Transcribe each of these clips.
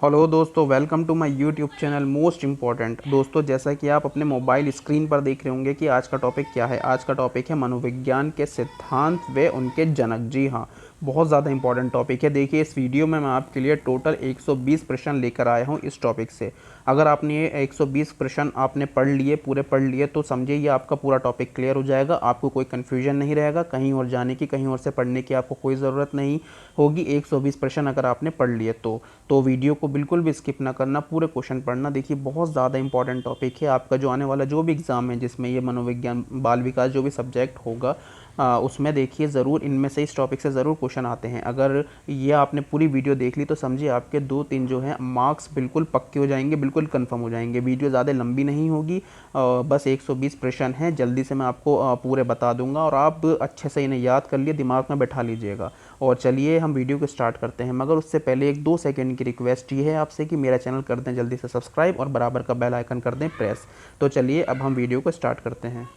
Hello दोस्तों, welcome to my YouTube channel most important. दोस्तों, जैसा कि आप अपने मोबाइल स्क्रीन पर देख रहे होंगे कि आज का टॉपिक क्या है। आज का टॉपिक है मनोविज्ञान के सिद्धांत व उनके जनक। जी हाँ, बहुत ज़्यादा इंपॉर्टेंट टॉपिक है। देखिए, इस वीडियो में मैं आपके लिए टोटल 120 प्रश्न लेकर आया हूँ इस टॉपिक से। अगर आपने ये 120 प्रश्न आपने पढ़ लिए, पूरे पढ़ लिए, तो समझिए ये आपका पूरा टॉपिक क्लियर हो जाएगा। आपको कोई कन्फ्यूजन नहीं रहेगा, कहीं और जाने की, कहीं और से पढ़ने की आपको कोई ज़रूरत नहीं होगी। 120 प्रश्न अगर आपने पढ़ लिए तो वीडियो को बिल्कुल भी स्किप ना करना, पूरे क्वेश्चन पढ़ना। देखिए, बहुत ज़्यादा इंपॉर्टेंट टॉपिक है। आपका जो आने वाला जो भी एग्ज़ाम है जिसमें ये मनोविज्ञान बाल विकास जो भी सब्जेक्ट होगा, उसमें देखिए ज़रूर इनमें से इस टॉपिक से ज़रूर क्वेश्चन आते हैं। अगर ये आपने पूरी वीडियो देख ली तो समझिए आपके 2-3 जो हैं मार्क्स बिल्कुल पक्के हो जाएंगे, बिल्कुल कंफर्म हो जाएंगे। वीडियो ज़्यादा लंबी नहीं होगी, बस 120 प्रश्न हैं। जल्दी से मैं आपको पूरे बता दूंगा और आप अच्छे से इन्हें याद कर लिए, दिमाग में बैठा लीजिएगा। और चलिए हम वीडियो को स्टार्ट करते हैं, मगर उससे पहले 1-2 सेकंड की रिक्वेस्ट ये है आपसे कि मेरा चैनल कर दें जल्दी से सब्सक्राइब और बराबर का बेल आइकन कर दें प्रेस। तो चलिए अब हम वीडियो को स्टार्ट करते हैं।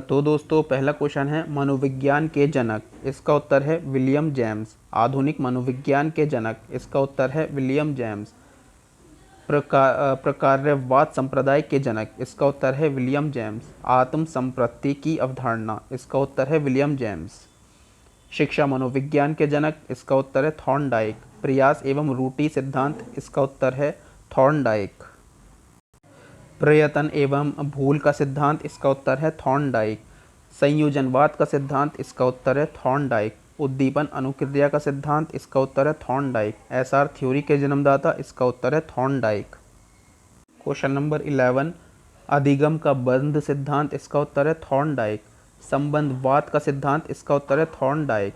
तो दोस्तों, पहला क्वेश्चन है मनोविज्ञान के जनक। इसका उत्तर है विलियम जेम्स। आधुनिक मनोविज्ञान के जनक, इसका उत्तर है विलियम जेम्स। प्रकार्यवाद संप्रदाय के जनक, इसका उत्तर है विलियम जेम्स। आत्म संप्रति की अवधारणा, इसका उत्तर है विलियम जेम्स। शिक्षा मनोविज्ञान के जनक, इसका उत्तर है थॉर्नडाइक। प्रयास एवं रूटि सिद्धांत, इसका उत्तर है थॉर्नडाइक। प्रयत्न एवं भूल का सिद्धांत, इसका उत्तर है थॉर्नडाइक। संयोजनवाद का सिद्धांत, इसका उत्तर है थॉर्नडाइक। उद्दीपन अनुक्रिया का सिद्धांत, इसका उत्तर है थॉर्नडाइक। एसआर थ्योरी के जन्मदाता, इसका उत्तर है थॉर्नडाइक। क्वेश्चन नंबर 11, अधिगम का बंध सिद्धांत, इसका उत्तर है थॉर्नडाइक। संबंधवाद का सिद्धांत, इसका उत्तर है थॉर्नडाइक।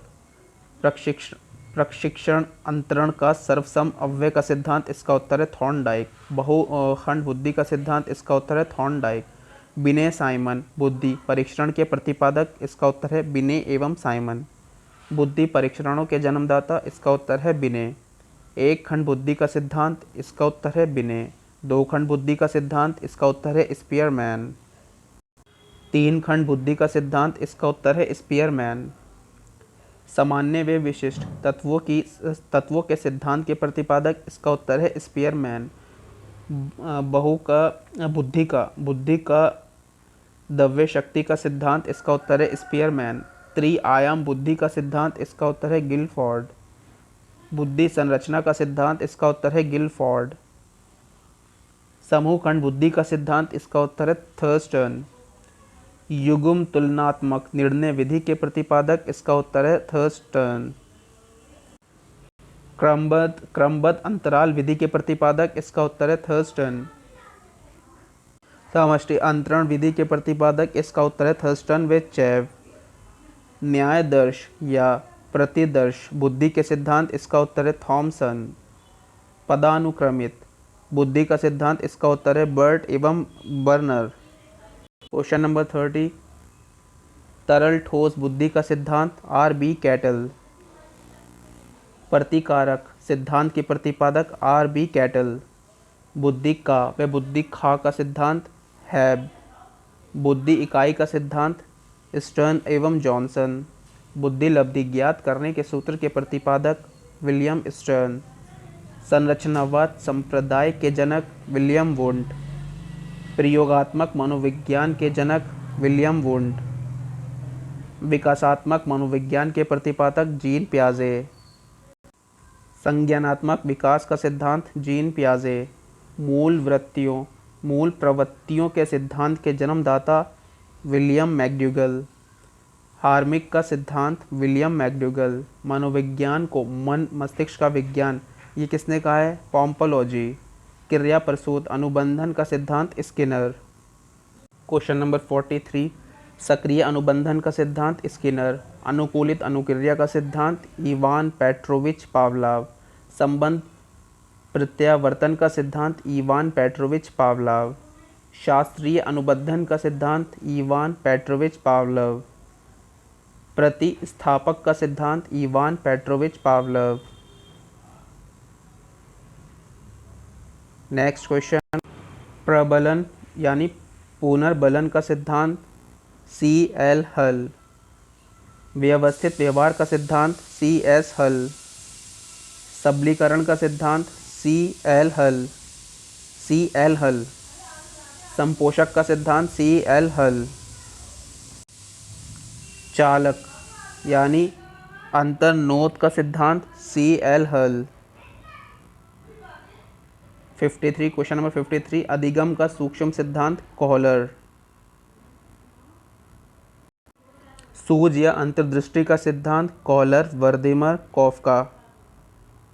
प्रशिक्षण प्रशिक्षण अंतरण का सर्वसम अव्यय का सिद्धांत, इसका उत्तर है थॉर्नडाइक। बहुखंड बुद्धि का सिद्धांत, इसका उत्तर है थॉर्नडाइक। बिने साइमन बुद्धि परीक्षण के प्रतिपादक, इसका उत्तर है बिने एवं साइमन। बुद्धि परीक्षणों के जन्मदाता, इसका उत्तर है बिने। एक खंड बुद्धि का सिद्धांत, इसका उत्तर है बिने। दो खंड बुद्धि का सिद्धांत, इसका उत्तर है स्पीयरमैन। तीन खंड बुद्धि का सिद्धांत, इसका उत्तर है स्पीयरमैन। सामान्य व विशिष्ट तत्वों के सिद्धांत के प्रतिपादक, इसका उत्तर है स्पीयरमैन। बहु का बुद्धि का द्रव्य शक्ति का सिद्धांत, इसका उत्तर है स्पीयरमैन। त्रि-आयाम बुद्धि का सिद्धांत, इसका उत्तर है गिलफोर्ड। बुद्धि संरचना का सिद्धांत, इसका उत्तर है गिलफोर्ड। समूह खंड बुद्धि का सिद्धांत, इसका उत्तर है थर्स्टन। युग्म तुलनात्मक निर्णय विधि के प्रतिपादक, इसका उत्तर है थर्स्टन। क्रमबद्ध अंतराल विधि के प्रतिपादक, इसका उत्तर है थर्स्टन। समष्टि अंतरण विधि के प्रतिपादक, इसका उत्तर है थर्स्टन व चैव। न्यायदर्श या प्रतिदर्श बुद्धि के सिद्धांत, इसका उत्तर है थॉमसन। पदानुक्रमित बुद्धि का सिद्धांत, इसका उत्तर है बर्ट एवं बर्नर। क्वेश्चन नंबर 30, तरल ठोस बुद्धि का सिद्धांत, R.B. कैटल। प्रतिकारक सिद्धांत के प्रतिपादक, R.B. कैटल। बुद्धि का व बुद्धि खा का सिद्धांत, हैब। बुद्धि इकाई का सिद्धांत, स्टर्न एवं जॉनसन। बुद्धि लब्धि ज्ञात करने के सूत्र के प्रतिपादक, विलियम स्टर्न। संरचनावाद संप्रदाय के जनक, विलियम वुंड। प्रयोगात्मक मनोविज्ञान के जनक, विलियम वुंड। विकासात्मक मनोविज्ञान के प्रतिपादक, जीन पियाजे। संज्ञानात्मक विकास का सिद्धांत, जीन पियाजे। मूल प्रवृत्तियों के सिद्धांत के जन्मदाता, विलियम मैक्ड्यूगल। हार्मिक का सिद्धांत, विलियम मैक्ड्यूगल। मनोविज्ञान को मन मस्तिष्क का विज्ञान, ये किसने कहा है? पॉम्पोलॉजी। क्रिया प्रसूत अनुबंधन का सिद्धांत, स्किनर। क्वेश्चन नंबर 43, सक्रिय अनुबंधन का सिद्धांत, स्किनर। अनुकूलित अनुक्रिया का सिद्धांत, इवान पेट्रोविच पावलाव। संबंध प्रत्यावर्तन का सिद्धांत, इवान पेट्रोविच पावलाव। शास्त्रीय अनुबंधन का सिद्धांत, इवान पेट्रोविच पावलव। प्रतिस्थापक का सिद्धांत, Ivan Petrovich Pavlov. Next question, प्रबलन यानी पुनर्बलन का सिद्धांत, C.L. हल। व्यवस्थित व्यवहार का सिद्धांत, C.S. हल। सबलीकरण का सिद्धांत सी एल हल, सी एल हल। संपोषक का सिद्धांत सी एल हल। चालक यानी अंतर्नोद का सिद्धांत सी एल हल। 53 क्वेश्चन नंबर 53 अधिगम का सूक्ष्म सिद्धांत कोहलर। सूझ या अंतर्दृष्टि का सिद्धांत कोहलर वर्दिमर कॉफका।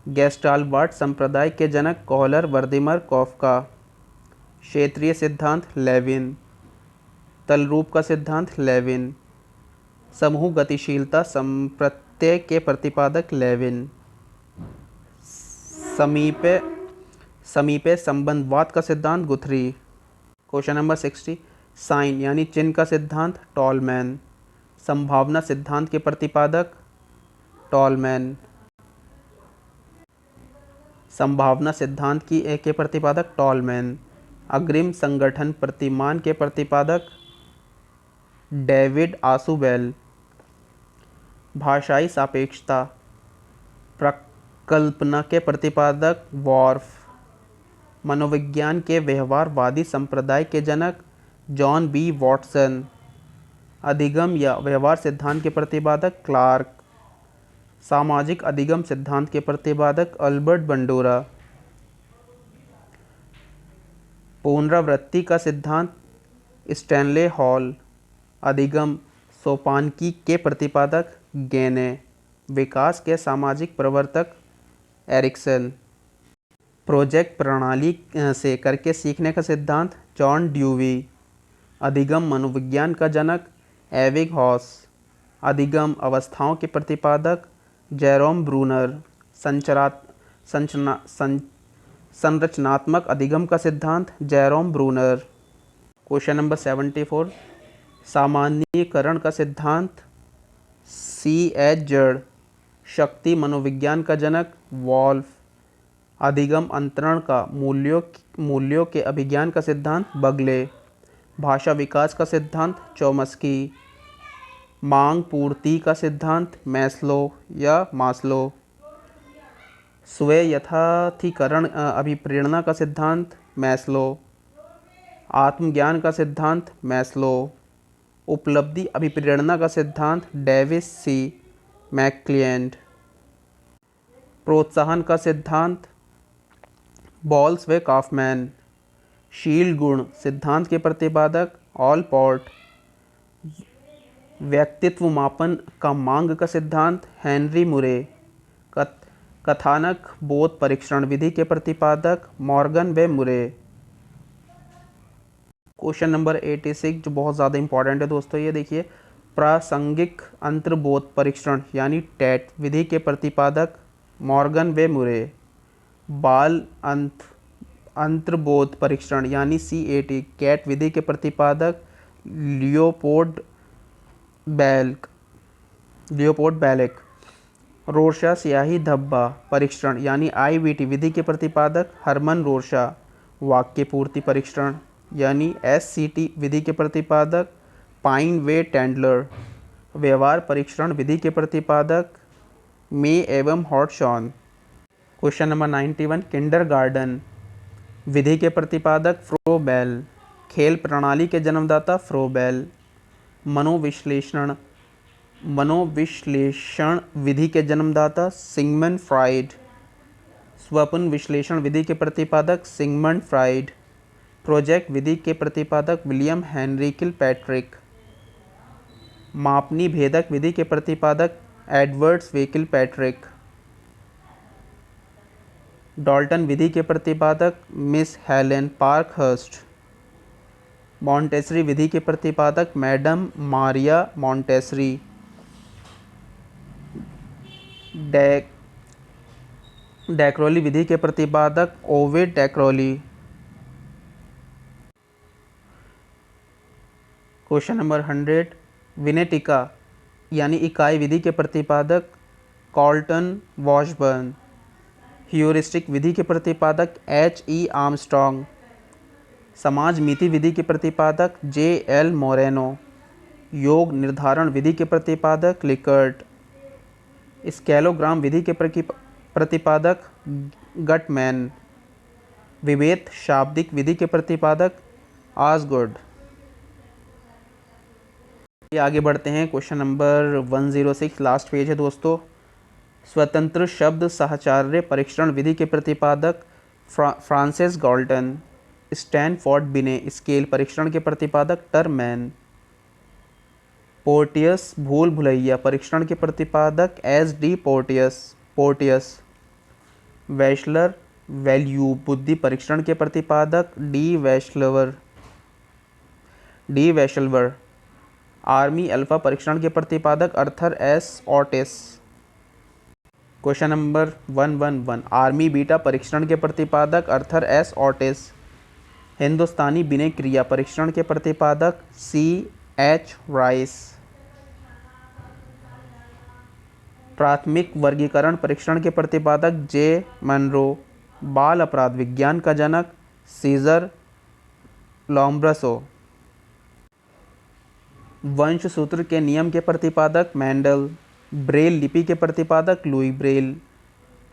गेस्टाल्ट संप्रदाय के जनक कोहलर वर्दिमर कॉफका। क्षेत्रीय सिद्धांत लेविन। तलरूप का सिद्धांत लेविन। समूह गतिशीलता संप्रत्यय के प्रतिपादक लेविन। समीपे समीपे संबंधवाद का सिद्धांत गुथरी। क्वेश्चन नंबर 60 साइन यानी चिन्ह का सिद्धांत टॉलमैन। संभावना सिद्धांत के प्रतिपादक टॉलमैन। संभावना सिद्धांत के प्रतिपादक टॉलमैन। अग्रिम संगठन प्रतिमान के प्रतिपादक डेविड आसुबेल। भाषाई सापेक्षता प्रकल्पना के प्रतिपादक वॉर्फ। मनोविज्ञान के व्यवहारवादी संप्रदाय के जनक जॉन बी वॉटसन। अधिगम या व्यवहार सिद्धांत के प्रतिपादक क्लार्क। सामाजिक अधिगम सिद्धांत के प्रतिपादक अल्बर्ट बंडोरा। पुनरावृत्ति का सिद्धांत स्टैनले हॉल। अधिगम सोपानकी के प्रतिपादक गेने। विकास के सामाजिक प्रवर्तक एरिक्सन। प्रोजेक्ट प्रणाली से करके सीखने का सिद्धांत जॉन ड्यूवी। अधिगम मनोविज्ञान का जनक एविगहॉस। अधिगम अवस्थाओं के प्रतिपादक जेरोम ब्रूनर। संरचनात्मक अधिगम का सिद्धांत जेरोम ब्रूनर। क्वेश्चन नंबर 74 सामान्यीकरण का सिद्धांत सी एच जड़। शक्ति मनोविज्ञान का जनक वॉल्फ। अधिगम अंतरण का मूल्यों के अभिज्ञान का सिद्धांत बगले। भाषा विकास का सिद्धांत चोमस्की। मांग पूर्ति का सिद्धांत मैस्लो या मास्लो। स्व यथार्थीकरण अभिप्रेरणा का सिद्धांत मैस्लो। आत्मज्ञान का सिद्धांत मैस्लो। उपलब्धि अभिप्रेरणा का सिद्धांत डेविस सी मैक्लिएंड। प्रोत्साहन का सिद्धांत बॉल्स व काफमैन। शील गुण सिद्धांत के प्रतिपादक ऑलपॉर्ट। व्यक्तित्व मापन का मांग का सिद्धांत हेनरी मुरे। कथानक बोध परीक्षण विधि के प्रतिपादक मॉर्गन व मुरे। क्वेश्चन नंबर 86 जो बहुत ज़्यादा इंपॉर्टेंट है दोस्तों, ये देखिए प्रासंगिक अंतर्बोध परीक्षण यानी टेट विधि के प्रतिपादक मॉर्गन व मुरे। बाल अंतर्बोध परीक्षण यानी CAT कैट विधि के प्रतिपादक लियोपोल्ड बैलेक। रोरशा स्याही धब्बा परीक्षण यानी IVT विधि के प्रतिपादक हरमन रोरशा। वाक्य पूर्ति परीक्षण यानी SCT विधि के प्रतिपादक पाइन वे टेंडलर। व्यवहार परीक्षण विधि के प्रतिपादक मे एवं हॉटशॉन। क्वेश्चन नंबर 91 किंडरगार्टन विधि के प्रतिपादक फ्रोबेल। खेल प्रणाली के जन्मदाता फ्रोबेल। मनोविश्लेषण विधि के जन्मदाता सिगमंड फ्राइड। स्वप्न विश्लेषण विधि के प्रतिपादक सिगमंड फ्राइड। प्रोजेक्ट विधि के प्रतिपादक विलियम हेनरी किलपैट्रिक। मापनी भेदक विधि के प्रतिपादक एडवर्ड्स वे किलपैट्रिक। डाल्टन विधि के प्रतिपादक मिस हेलेन पार्कहर्स्ट। मॉन्टेसरी विधि के प्रतिपादक मैडम मारिया मॉन्टेसरी। डैक्रोली विधि के प्रतिपादक ओविड डैक्रोली। क्वेश्चन नंबर 100 विनेटिका यानी इकाई विधि के प्रतिपादक कॉल्टन वॉशबर्न। ह्यूरिस्टिक विधि के प्रतिपादक H.E. आर्मस्ट्रॉन्ग। समाज मिति विधि के प्रतिपादक J.L. मोरेनो। योग निर्धारण विधि के प्रतिपादक लिकर्ट। स्केलोग्राम विधि के प्रतिपादक गटमैन। विभेद शाब्दिक विधि के प्रतिपादक ऑसगुड। ये आगे बढ़ते हैं, क्वेश्चन नंबर 106 लास्ट पेज है दोस्तों। स्वतंत्र शब्द साहचर्य परीक्षण विधि के प्रतिपादक फ्रांसिस गाल्टन। स्टैनफोर्ड बिने स्केल परीक्षण के प्रतिपादक टरमैन। पोर्टियस भूल भुलैया परीक्षण के प्रतिपादक एस.डी. पोर्टियस। वैशलर वैल्यू बुद्धि परीक्षण के प्रतिपादक डी वैशलवर। आर्मी अल्फा परीक्षण के प्रतिपादक Arthur S. Otis. Question number 111 army beta परीक्षण के प्रतिपादक अर्थर एस. ओटिस। हिंदुस्तानी विनय क्रिया परीक्षण के प्रतिपादक C.H. राइस। प्राथमिक वर्गीकरण परीक्षण के प्रतिपादक J. मनरो। बाल अपराध विज्ञान का जनक सीजर लोम्ब्रसो। वंशसूत्र के नियम के प्रतिपादक मेंडल। ब्रेल लिपि के प्रतिपादक लुई ब्रेल।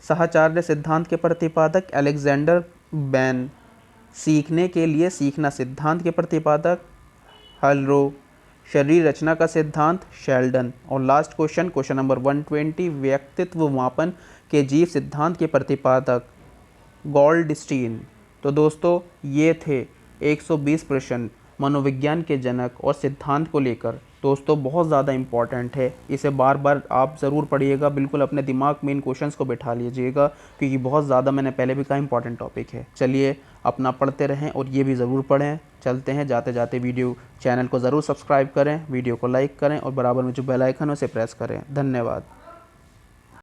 साहचर्य सिद्धांत के प्रतिपादक अलेक्जेंडर बैन। सीखने के लिए सीखना सिद्धांत के प्रतिपादक हलरो। शरीर रचना का सिद्धांत शेल्डन। और लास्ट क्वेश्चन नंबर 120 व्यक्तित्व मापन के जीव सिद्धांत के प्रतिपादक गोल्डस्टीन। तो दोस्तों ये थे 120 प्रश्न मनोविज्ञान के जनक और सिद्धांत को लेकर। दोस्तों बहुत ज़्यादा इम्पॉर्टेंट है, इसे बार बार आप ज़रूर पढ़िएगा, बिल्कुल अपने दिमाग में इन क्वेश्चंस को बिठा लीजिएगा, क्योंकि बहुत ज़्यादा मैंने पहले भी कहा इंपॉर्टेंट टॉपिक है। चलिए अपना पढ़ते रहें और ये भी ज़रूर पढ़ें। चलते हैं, जाते जाते चैनल को ज़रूर सब्सक्राइब करें, वीडियो को लाइक करें और बराबर में जो बेल आइकन है उसे प्रेस करें। धन्यवाद।